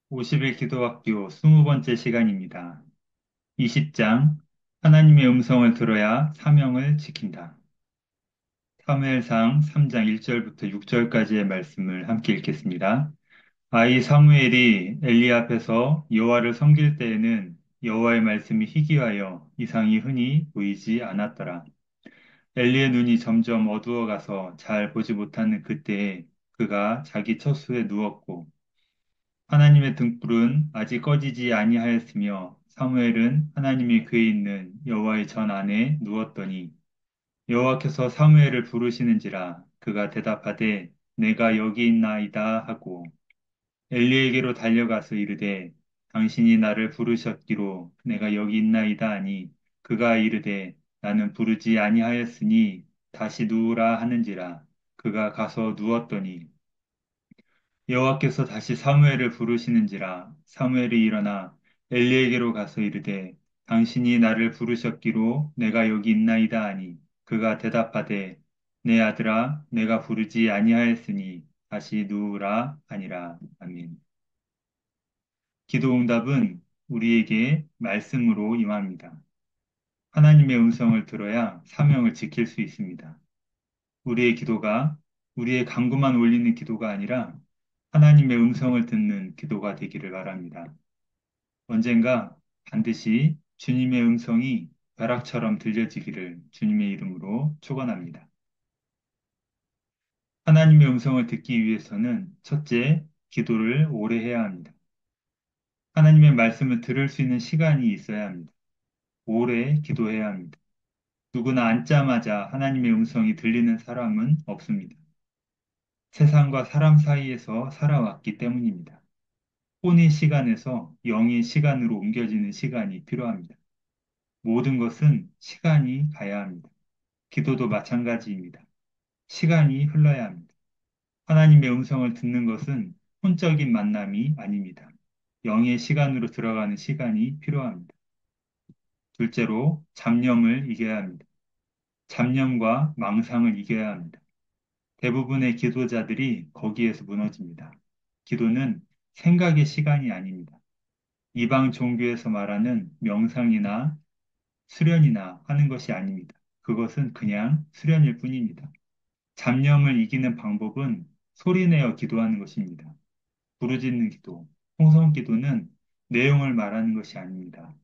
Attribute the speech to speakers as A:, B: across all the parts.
A: 50일 기도학교 20번째 시간입니다. 20장 하나님의 음성을 들어야 사명을 지킨다. 사무엘상 3장 1절부터 6절까지의 말씀을 함께 읽겠습니다. 아이 사무엘이 엘리 앞에서 여호와를 섬길 때에는 여호와의 말씀이 희귀하여 이상이 흔히 보이지 않았더라. 엘리의 눈이 점점 어두워가서 잘 보지 못하는 그때에 그가 자기 처소에 누웠고 하나님의 등불은 아직 꺼지지 아니하였으며 사무엘은 하나님이 그에 있는 여호와의 전 안에 누웠더니 여호와께서 사무엘을 부르시는지라 그가 대답하되 내가 여기 있나이다 하고 엘리에게로 달려가서 이르되 당신이 나를 부르셨기로 내가 여기 있나이다 하니 그가 이르되 나는 부르지 아니하였으니 다시 누우라 하는지라 그가 가서 누웠더니 여호와께서 다시 사무엘을 부르시는지라 사무엘이 일어나 엘리에게로 가서 이르되 당신이 나를 부르셨기로 내가 여기 있나이다 하니 그가 대답하되 내 아들아 내가 부르지 아니하였으니 다시 누우라 하니라. 아멘. 기도응답은 우리에게 말씀으로 임합니다. 하나님의 음성을 들어야 사명을 지킬 수 있습니다. 우리의 기도가 우리의 간구만 올리는 기도가 아니라 하나님의 음성을 듣는 기도가 되기를 바랍니다. 언젠가 반드시 주님의 음성이 벼락처럼 들려지기를 주님의 이름으로 축원합니다. 하나님의 음성을 듣기 위해서는 첫째, 기도를 오래 해야 합니다. 하나님의 말씀을 들을 수 있는 시간이 있어야 합니다. 오래 기도해야 합니다. 누구나 앉자마자 하나님의 음성이 들리는 사람은 없습니다. 세상과 사람 사이에서 살아왔기 때문입니다. 혼의 시간에서 영의 시간으로 옮겨지는 시간이 필요합니다. 모든 것은 시간이 가야 합니다. 기도도 마찬가지입니다. 시간이 흘러야 합니다. 하나님의 음성을 듣는 것은 혼적인 만남이 아닙니다. 영의 시간으로 들어가는 시간이 필요합니다. 둘째로 잡념을 이겨야 합니다. 잡념과 망상을 이겨야 합니다. 대부분의 기도자들이 거기에서 무너집니다. 기도는 생각의 시간이 아닙니다. 이방 종교에서 말하는 명상이나 수련이나 하는 것이 아닙니다. 그것은 그냥 수련일 뿐입니다. 잡념을 이기는 방법은 소리내어 기도하는 것입니다. 부르짖는 기도, 홍성 기도는 내용을 말하는 것이 아닙니다.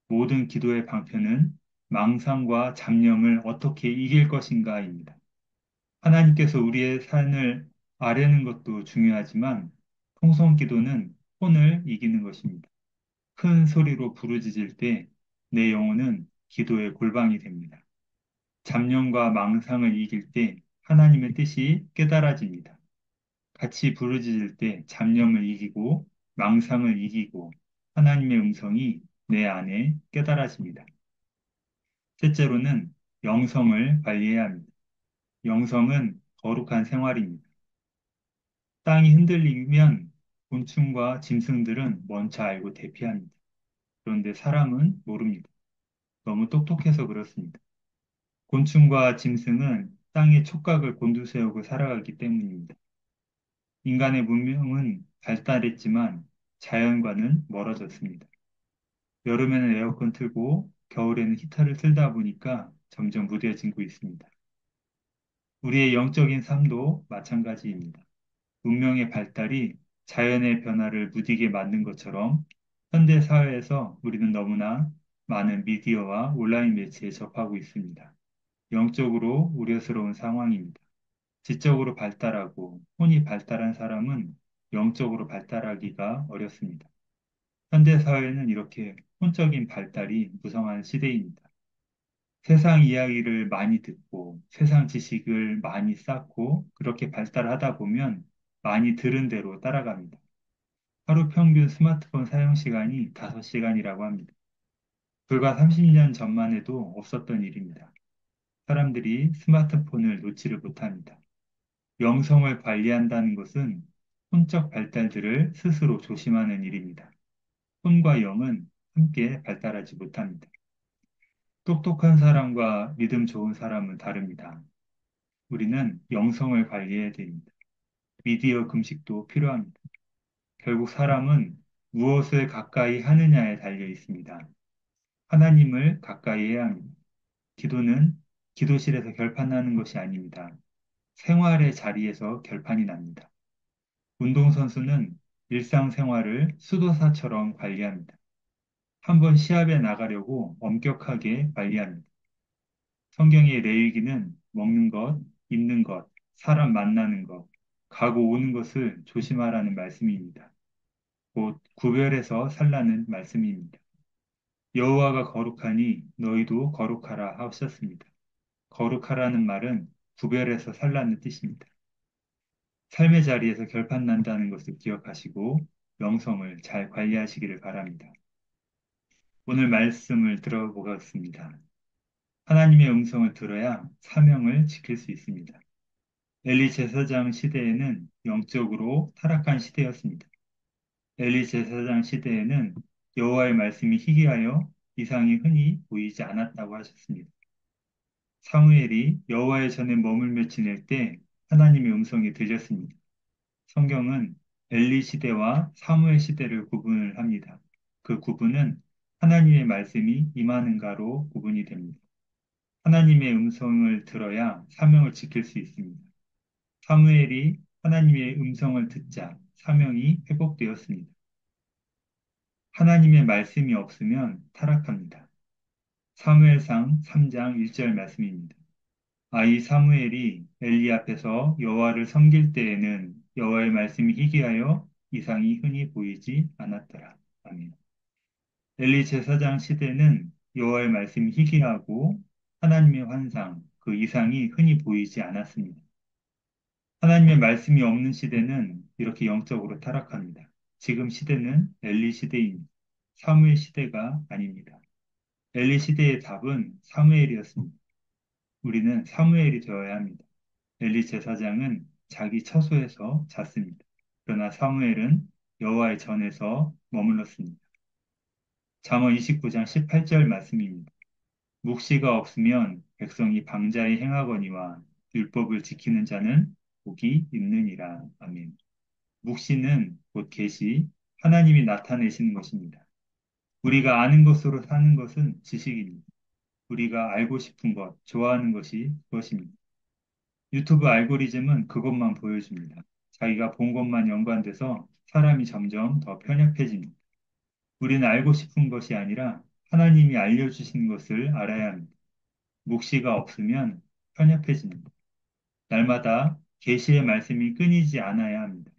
A: 모든 기도의 방편은 망상과 잡념을 어떻게 이길 것인가입니다. 하나님께서 우리의 삶을 아뢰는 것도 중요하지만 통성 기도는 혼을 이기는 것입니다. 큰 소리로 부르짖을 때 내 영혼은 기도의 골방이 됩니다. 잡념과 망상을 이길 때 하나님의 뜻이 깨달아집니다. 같이 부르짖을 때 잡념을 이기고 망상을 이기고 하나님의 음성이 내 안에 깨달아집니다. 셋째로는 영성을 관리해야 합니다. 영성은 거룩한 생활입니다. 땅이 흔들리면 곤충과 짐승들은 먼저 알고 대피합니다. 그런데 사람은 모릅니다. 너무 똑똑해서 그렇습니다. 곤충과 짐승은 땅의 촉각을 곤두세우고 살아가기 때문입니다. 인간의 문명은 발달했지만 자연과는 멀어졌습니다. 여름에는 에어컨 틀고 겨울에는 히터를 틀다 보니까 점점 무뎌지고 있습니다. 우리의 영적인 삶도 마찬가지입니다. 문명의 발달이 자연의 변화를 무디게 만든 것처럼 현대 사회에서 우리는 너무나 많은 미디어와 온라인 매체에 접하고 있습니다. 영적으로 우려스러운 상황입니다. 지적으로 발달하고 혼이 발달한 사람은 영적으로 발달하기가 어렵습니다. 현대 사회는 이렇게 혼적인 발달이 무성한 시대입니다. 세상 이야기를 많이 듣고 세상 지식을 많이 쌓고 그렇게 발달하다 보면 많이 들은 대로 따라갑니다. 하루 평균 스마트폰 사용 시간이 5시간이라고 합니다. 불과 30년 전만 해도 없었던 일입니다. 사람들이 스마트폰을 놓지를 못합니다. 영성을 관리한다는 것은 혼적 발달들을 스스로 조심하는 일입니다. 혼과 영은 함께 발달하지 못합니다. 똑똑한 사람과 믿음 좋은 사람은 다릅니다. 우리는 영성을 관리해야 됩니다. 미디어 금식도 필요합니다. 결국 사람은 무엇을 가까이 하느냐에 달려 있습니다. 하나님을 가까이 해야 합니다. 기도는 기도실에서 결판나는 것이 아닙니다. 생활의 자리에서 결판이 납니다. 운동선수는 일상생활을 수도사처럼 관리합니다. 한번 시합에 나가려고 엄격하게 관리합니다. 성경의 레위기는 먹는 것, 입는 것, 사람 만나는 것, 가고 오는 것을 조심하라는 말씀입니다. 곧 구별해서 살라는 말씀입니다. 여호와가 거룩하니 너희도 거룩하라 하셨습니다. 거룩하라는 말은 구별해서 살라는 뜻입니다. 삶의 자리에서 결판 난다는 것을 기억하시고 영성을 잘 관리하시기를 바랍니다. 오늘 말씀을 들어보겠습니다. 하나님의 음성을 들어야 사명을 지킬 수 있습니다. 엘리 제사장 시대에는 영적으로 타락한 시대였습니다. 엘리 제사장 시대에는 여호와의 말씀이 희귀하여 이상이 흔히 보이지 않았다고 하셨습니다. 사무엘이 여호와의 전에 머물며 지낼 때 하나님의 음성이 들렸습니다. 성경은 엘리 시대와 사무엘 시대를 구분을 합니다. 그 구분은 하나님의 말씀이 임하는가로 구분이 됩니다. 하나님의 음성을 들어야 사명을 지킬 수 있습니다. 사무엘이 하나님의 음성을 듣자 사명이 회복되었습니다. 하나님의 말씀이 없으면 타락합니다. 사무엘상 3장 1절 말씀입니다. 아이 사무엘이 엘리 앞에서 여호와를 섬길 때에는 여호와의 말씀이 희귀하여 이상이 흔히 보이지 않았더라. 아멘. 엘리 제사장 시대는 여호와의 말씀이 희귀하고 하나님의 환상, 그 이상이 흔히 보이지 않았습니다. 하나님의 말씀이 없는 시대는 이렇게 영적으로 타락합니다. 지금 시대는 엘리 시대입니다. 사무엘 시대가 아닙니다. 엘리 시대의 답은 사무엘이었습니다. 우리는 사무엘이 되어야 합니다. 엘리 제사장은 자기 처소에서 잤습니다. 그러나 사무엘은 여호와의 전에서 머물렀습니다. 잠언 29장 18절 말씀입니다. 묵시가 없으면 백성이 방자히 행하거니와 율법을 지키는 자는 복이 있느니라. 아멘. 묵시는 곧 계시, 하나님이 나타내시는 것입니다. 우리가 아는 것으로 사는 것은 지식입니다. 우리가 알고 싶은 것, 좋아하는 것이 그것입니다. 유튜브 알고리즘은 그것만 보여줍니다. 자기가 본 것만 연관돼서 사람이 점점 더 편협해집니다. 우리는 알고 싶은 것이 아니라 하나님이 알려주신 것을 알아야 합니다. 묵시가 없으면 편협해집니다. 날마다 계시의 말씀이 끊이지 않아야 합니다.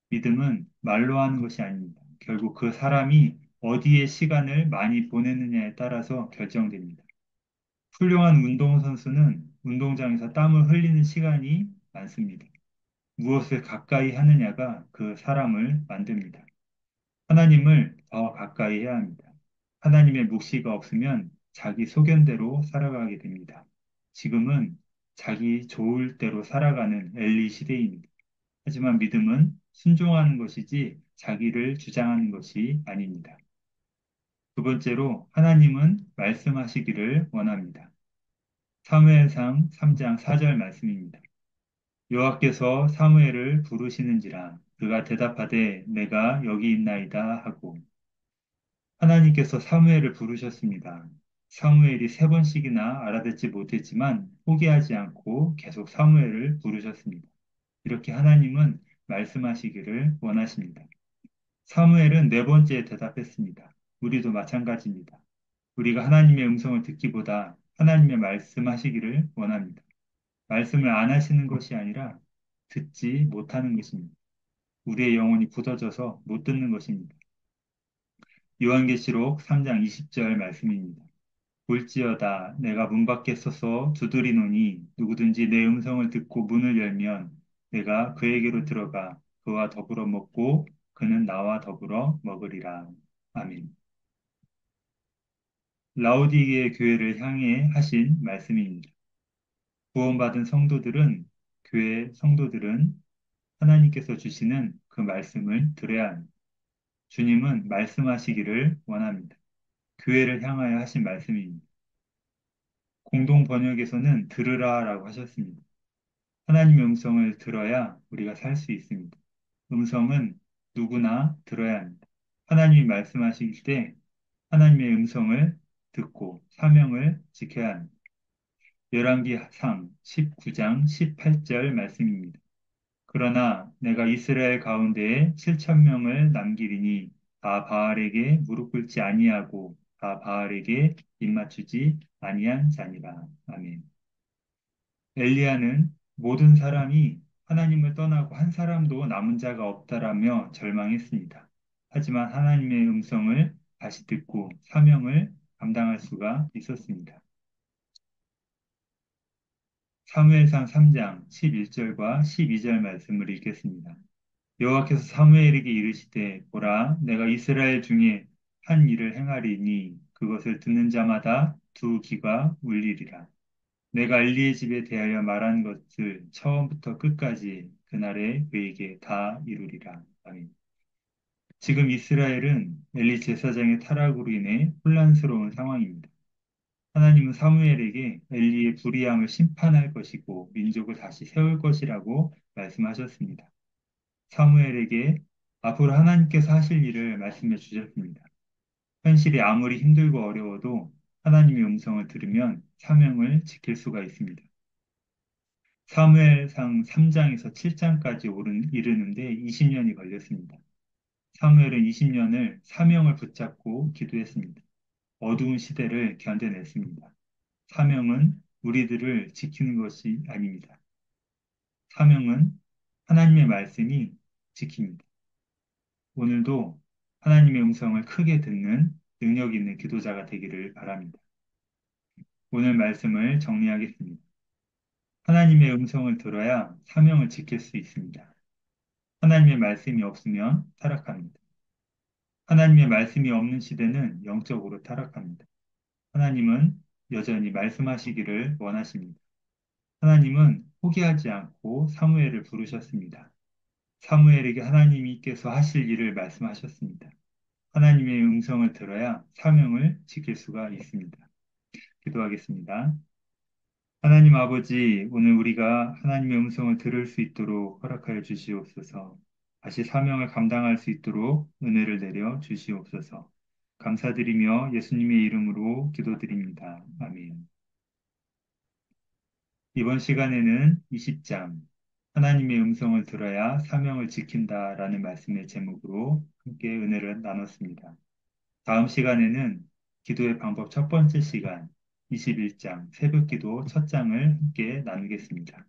A: 믿음은 말로 하는 것이 아닙니다. 결국 그 사람이 어디에 시간을 많이 보내느냐에 따라서 결정됩니다. 훌륭한 운동선수는 운동장에서 땀을 흘리는 시간이 많습니다. 무엇을 가까이 하느냐가 그 사람을 만듭니다. 하나님을 더 가까이 해야 합니다. 하나님의 묵시가 없으면 자기 소견대로 살아가게 됩니다. 지금은 자기 좋을 대로 살아가는 엘리 시대입니다. 하지만 믿음은 순종하는 것이지 자기를 주장하는 것이 아닙니다. 두 번째로 하나님은 말씀하시기를 원합니다. 사무엘상 3장 4절 말씀입니다. 여호와께서 사무엘을 부르시는지라 그가 대답하되 내가 여기 있나이다 하고 하나님께서 사무엘을 부르셨습니다. 사무엘이 세 번씩이나 알아듣지 못했지만 포기하지 않고 계속 사무엘을 부르셨습니다. 이렇게 하나님은 말씀하시기를 원하십니다. 사무엘은 네 번째에 대답했습니다. 우리도 마찬가지입니다. 우리가 하나님의 음성을 듣기보다 하나님의 말씀하시기를 원합니다. 말씀을 안 하시는 것이 아니라 듣지 못하는 것입니다. 우리의 영혼이 굳어져서 못 듣는 것입니다. 요한계시록 3장 20절 말씀입니다. 볼지어다 내가 문 밖에 서서 두드리노니 누구든지 내 음성을 듣고 문을 열면 내가 그에게로 들어가 그와 더불어 먹고 그는 나와 더불어 먹으리라. 아멘. 라오디게 교회를 향해 하신 말씀입니다. 구원받은 성도들은 교회 성도들은 하나님께서 주시는 그 말씀을 들어야 합니다. 주님은 말씀하시기를 원합니다. 교회를 향하여 하신 말씀입니다. 공동 번역에서는 들으라라고 하셨습니다. 하나님의 음성을 들어야 우리가 살 수 있습니다. 음성은 누구나 들어야 합니다. 하나님이 말씀하실 때 하나님의 음성을 듣고 사명을 지켜야 합니다. 열왕기상 19장 18절 말씀입니다. 그러나 내가 이스라엘 가운데에 7천 명을 남기리니 다 바알에게 무릎 꿇지 아니하고 다 바알에게 입맞추지 아니한 자니라. 아멘. 엘리야는 모든 사람이 하나님을 떠나고 한 사람도 남은 자가 없다라며 절망했습니다. 하지만 하나님의 음성을 다시 듣고 사명을 감당할 수가 있었습니다. 사무엘상 3장 11절과 12절 말씀을 읽겠습니다. 여호와께서 사무엘에게 이르시되 보라 내가 이스라엘 중에 한 일을 행하리니 그것을 듣는 자마다 두 귀가 울리리라. 내가 엘리의 집에 대하여 말한 것을 처음부터 끝까지 그날에 그에게 다 이루리라. 아멘. 지금 이스라엘은 엘리 제사장의 타락으로 인해 혼란스러운 상황입니다. 하나님은 사무엘에게 엘리의 불의함을 심판할 것이고 민족을 다시 세울 것이라고 말씀하셨습니다. 사무엘에게 앞으로 하나님께서 하실 일을 말씀해 주셨습니다. 현실이 아무리 힘들고 어려워도 하나님의 음성을 들으면 사명을 지킬 수가 있습니다. 사무엘상 3장에서 7장까지 이르는데 20년이 걸렸습니다. 사무엘은 20년을 사명을 붙잡고 기도했습니다. 어두운 시대를 견뎌냈습니다. 사명은 우리들을 지키는 것이 아닙니다. 사명은 하나님의 말씀이 지킵니다. 오늘도 하나님의 음성을 크게 듣는 능력 있는 기도자가 되기를 바랍니다. 오늘 말씀을 정리하겠습니다. 하나님의 음성을 들어야 사명을 지킬 수 있습니다. 하나님의 말씀이 없으면 타락합니다. 하나님의 말씀이 없는 시대는 영적으로 타락합니다. 하나님은 여전히 말씀하시기를 원하십니다. 하나님은 포기하지 않고 사무엘을 부르셨습니다. 사무엘에게 하나님께서 하실 일을 말씀하셨습니다. 하나님의 음성을 들어야 사명을 지킬 수가 있습니다. 기도하겠습니다. 하나님 아버지, 오늘 우리가 하나님의 음성을 들을 수 있도록 허락하여 주시옵소서. 다시 사명을 감당할 수 있도록 은혜를 내려 주시옵소서. 감사드리며 예수님의 이름으로 기도드립니다. 아멘. 이번 시간에는 20장, 하나님의 음성을 들어야 사명을 지킨다라는 말씀의 제목으로 함께 은혜를 나눴습니다. 다음 시간에는 기도의 방법 첫 번째 시간, 21장, 새벽 기도 첫 장을 함께 나누겠습니다.